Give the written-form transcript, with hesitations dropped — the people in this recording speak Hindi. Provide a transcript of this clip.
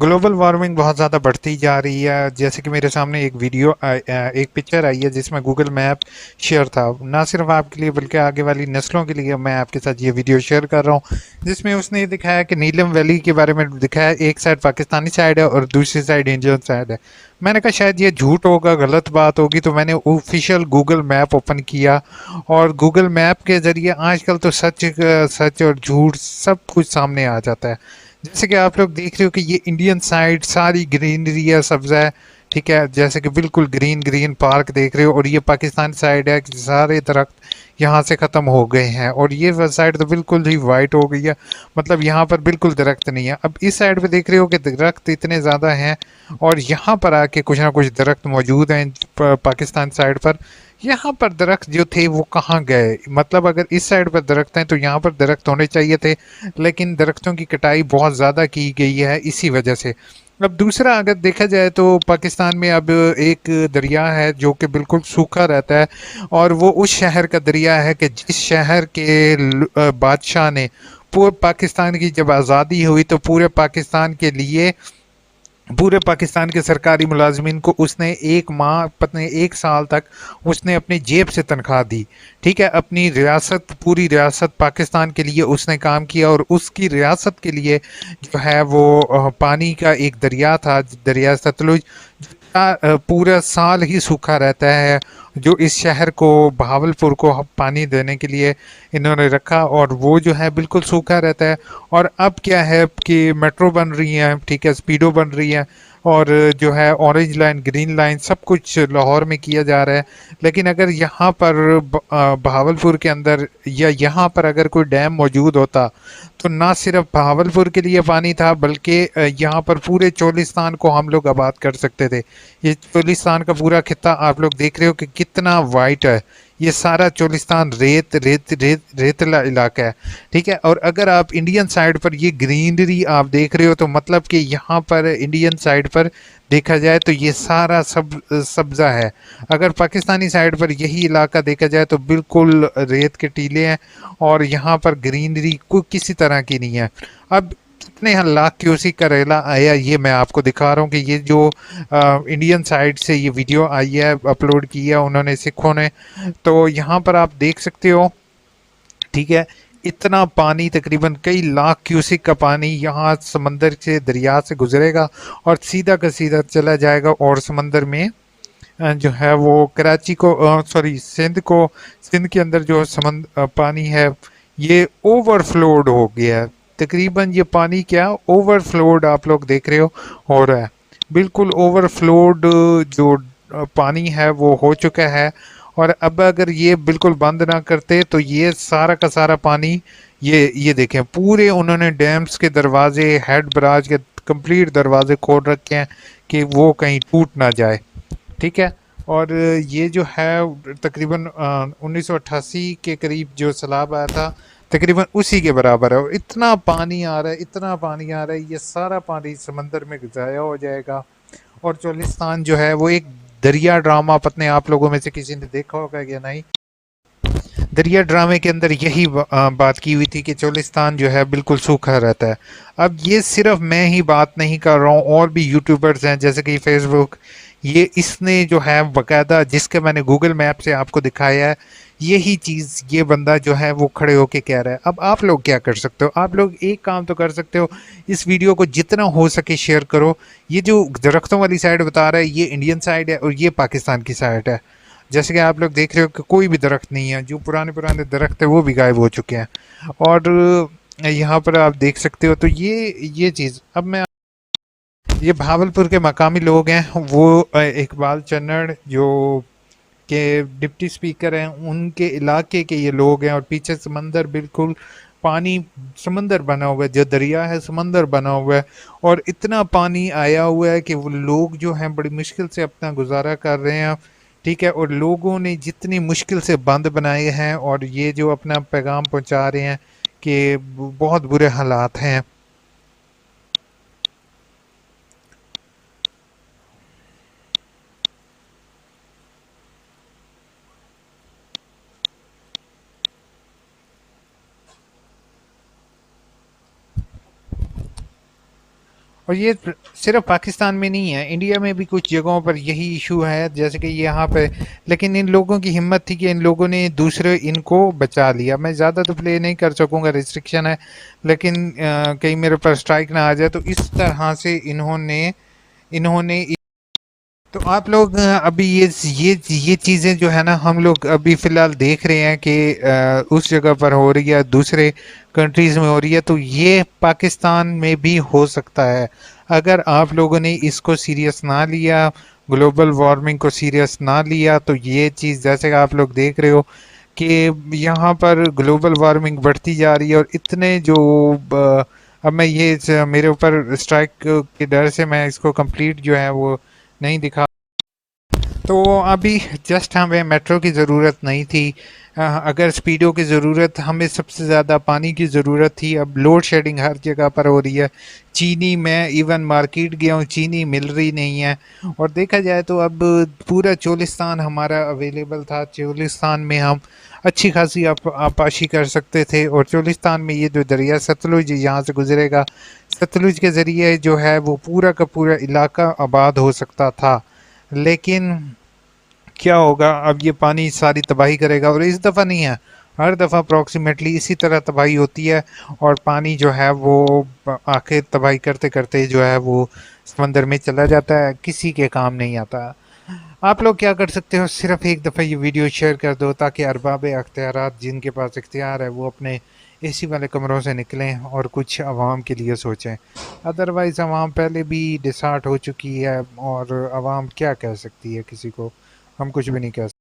ग्लोबल वार्मिंग बहुत ज़्यादा बढ़ती जा रही है। जैसे कि मेरे सामने एक एक पिक्चर आई है जिसमें गूगल मैप शेयर था। ना सिर्फ आपके लिए बल्कि आगे वाली नस्लों के लिए मैं आपके साथ ये वीडियो शेयर कर रहा हूँ, जिसमें उसने दिखाया कि नीलम वैली के बारे में दिखाया। एक साइड पाकिस्तानी साइड है और दूसरी साइड इंडियन साइड है। मैंने कहा शायद ये झूठ होगा, गलत बात होगी, तो मैंने ऑफिशियल गूगल मैप ओपन किया और गूगल मैप के ज़रिए आजकल तो सच और झूठ सब कुछ सामने आ जाता है। जैसे कि आप लोग देख रहे हो कि ये इंडियन साइड सारी ग्रीनरी है, सब्जा है, ठीक है, जैसे कि बिल्कुल ग्रीन ग्रीन पार्क देख रहे हो। और ये पाकिस्तान साइड है कि सारे दरख्त यहाँ से ख़त्म हो गए हैं और ये साइड तो बिल्कुल ही वाइट हो गई है, मतलब यहाँ पर बिल्कुल दरख्त नहीं है। अब इस साइड पे देख रहे हो कि दरख्त इतने ज़्यादा हैं और यहाँ पर आके कुछ ना कुछ दरख्त मौजूद हैं पाकिस्तान साइड पर। यहाँ पर दरख्त जो थे वो कहाँ गए? मतलब अगर इस साइड पर दरख्त हैं तो यहाँ पर दरख्त होने चाहिए थे, लेकिन दरख्तों की कटाई बहुत ज़्यादा की गई है इसी वजह से। अब दूसरा अगर देखा जाए तो पाकिस्तान में अब एक दरिया है जो कि बिल्कुल सूखा रहता है और वो उस शहर का दरिया है कि जिस शहर के बादशाह ने पूरे पाकिस्तान की जब आज़ादी हुई तो पूरे पाकिस्तान के सरकारी मुलाजमीन को उसने एक माह पत्नी एक साल तक उसने अपनी जेब से तनख्वाह दी। ठीक है, अपनी रियासत पूरी रियासत पाकिस्तान के लिए उसने काम किया और उसकी रियासत के लिए जो है वो पानी का एक दरिया था, दरिया सतलुज, पूरा साल ही सूखा रहता है, जो इस शहर को बहावलपुर को पानी देने के लिए इन्होंने रखा और वो जो है बिल्कुल सूखा रहता है। और अब क्या है कि मेट्रो बन रही है, ठीक है, स्पीडो बन रही है और जो है ऑरेंज लाइन ग्रीन लाइन सब कुछ लाहौर में किया जा रहा है। लेकिन अगर यहाँ पर बहावलपुर के अंदर या यहाँ पर अगर कोई डैम मौजूद होता तो ना सिर्फ बहावलपुर के लिए पानी था बल्कि यहाँ पर पूरे चोलिस्तान को हम लोग आबाद कर सकते थे। ये चोलिस्तान का पूरा खित्ता आप लोग देख रहे हो कि कितना वाइट है। ये सारा चोलिस्तान रेत रेत रेत रेतला इलाका है, ठीक है। और अगर आप इंडियन साइड पर ये ग्रीनरी आप देख रहे हो तो मतलब कि यहाँ पर इंडियन साइड पर देखा जाए तो ये सारा सब्जा है। अगर पाकिस्तानी साइड पर यही इलाका देखा जाए तो बिल्कुल रेत के टीले हैं और यहाँ पर ग्रीनरी कोई किसी तरह की नहीं है। अब कितने लाख क्यूसिक का रेला आया ये मैं आपको दिखा रहा हूँ कि ये जो इंडियन साइड से ये वीडियो आई है, अपलोड की है उन्होंने सिखों ने। तो यहाँ पर आप देख सकते हो, ठीक है, इतना पानी तकरीबन कई लाख क्यूसिक का पानी यहाँ समंदर से दरिया से गुजरेगा और सीधा का सीधा चला जाएगा और समंदर में जो है वो कराची को सॉरी सिंध के अंदर जो पानी है ये ओवरफ्लोड हो गया है। तकरीबन ये पानी क्या ओवरफ्लोड आप लोग देख रहे हो रहा है। बिल्कुल ओवरफ्लोड जो पानी है वो हो चुका है। और अब अगर ये बिल्कुल बंद ना करते तो ये सारा का सारा पानी ये देखें पूरे उन्होंने डैम्स के दरवाजे हेड बराज के कंप्लीट दरवाजे खोल रखे हैं कि वो कहीं टूट ना जाए, ठीक है। और ये जो है तकरीबन 1988 के करीब जो सैलाब आया था तकरीबन उसी के बराबर है। और इतना पानी आ रहा है, इतना पानी आ रहा है, ये सारा पानी समंदर में ज़ाया हो जाएगा। और चोलिस्तान जो है वो एक दरिया ड्रामा, पता नहीं आप लोगों में से किसी ने देखा होगा या नहीं। दरिया ड्रामे के अंदर यही बात की हुई थी कि चोलिस्तान जो है बिल्कुल सूखा रहता है। अब ये सिर्फ मैं ही बात नहीं कर रहा हूँ, और भी यूट्यूबर्स हैं जैसे कि फेसबुक, ये इसने जो है बकायदा जिसके मैंने गूगल मैप से आपको दिखाया है यही चीज़ ये बंदा जो है वो खड़े होके कह रहा है। अब आप लोग क्या कर सकते हो? आप लोग एक काम तो कर सकते हो, इस वीडियो को जितना हो सके शेयर करो। ये जो दरख्तों वाली साइड बता रहा है ये इंडियन साइड है और ये पाकिस्तान की साइड है। जैसे कि आप लोग देख रहे हो कि कोई भी दरख्त नहीं है, जो पुराने पुराने दरख्त है वो भी गायब हो चुके हैं। और यहाँ पर आप देख सकते हो तो ये चीज़ अब मैं ये भावलपुर के मकामी लोग हैं वो इकबाल चन्नड़ जो के डिप्टी स्पीकर हैं उनके इलाके के ये लोग हैं। और पीछे समंदर बिल्कुल पानी समंदर बना हुआ है, जो दरिया है समंदर बना हुआ है और इतना पानी आया हुआ है कि वो लोग जो हैं बड़ी मुश्किल से अपना गुजारा कर रहे हैं, ठीक है। और लोगों ने जितनी मुश्किल से बंद बनाए हैं और ये जो अपना पैगाम पहुंचा रहे हैं कि बहुत बुरे हालात हैं। और ये सिर्फ पाकिस्तान में नहीं है, इंडिया में भी कुछ जगहों पर यही इशू है, जैसे कि यहाँ पे। लेकिन इन लोगों की हिम्मत थी कि इन लोगों ने दूसरे इनको बचा लिया। मैं ज़्यादा तो प्ले नहीं कर सकूंगा, रिस्ट्रिक्शन है, लेकिन कहीं मेरे पर स्ट्राइक ना आ जाए। तो इस तरह से इन्होंने इन्होंने तो आप लोग अभी ये चीज़ें जो है ना, हम लोग अभी फ़िलहाल देख रहे हैं कि उस जगह पर हो रही है, दूसरे कंट्रीज़ में हो रही है, तो ये पाकिस्तान में भी हो सकता है। अगर आप लोगों ने इसको सीरियस ना लिया, ग्लोबल वार्मिंग को सीरियस ना लिया, तो ये चीज़ जैसे कि आप लोग देख रहे हो कि यहाँ पर ग्लोबल वार्मिंग बढ़ती जा रही है। और इतने जो अब मैं मेरे ऊपर स्ट्राइक के डर से मैं इसको कंप्लीट जो है वो नहीं दिखा। तो अभी जस्ट हमें मेट्रो की ज़रूरत नहीं थी। अगर स्पीडो की ज़रूरत, हमें सबसे ज़्यादा पानी की ज़रूरत थी। अब लोड शेडिंग हर जगह पर हो रही है। चीनी, मैं इवन मार्केट गया हूँ, चीनी मिल रही नहीं है। और देखा जाए तो अब पूरा चोलिस्तान हमारा अवेलेबल था। चोलिस्तान में हम अच्छी खासी आपाशी कर सकते थे। और चोलिस्तान में ये जो दरिया सतलुज यहाँ से गुजरेगा, सतलुज के ज़रिए जो है वो पूरा का पूरा इलाका आबाद हो सकता था। लेकिन क्या होगा, अब ये पानी सारी तबाही करेगा। और इस दफ़ा नहीं है, हर दफ़ा अप्रॉक्सीमेटली इसी तरह तबाही होती है। और पानी जो है वो आके तबाही करते करते जो है वो समंदर में चला जाता है, किसी के काम नहीं आता। आप लोग क्या कर सकते हो, सिर्फ एक दफ़ा ये वीडियो शेयर कर दो, ताकि अरबाब अख्तियारात जिनके पास इख्तियार है वो अपने एसी वाले कमरों से निकलें और कुछ आवाम के लिए सोचें। अदरवाइज़ आवाम पहले भी डिसहार्ट हो चुकी है, और आवाम क्या कह सकती है किसी को, हम कुछ भी नहीं कह सकते।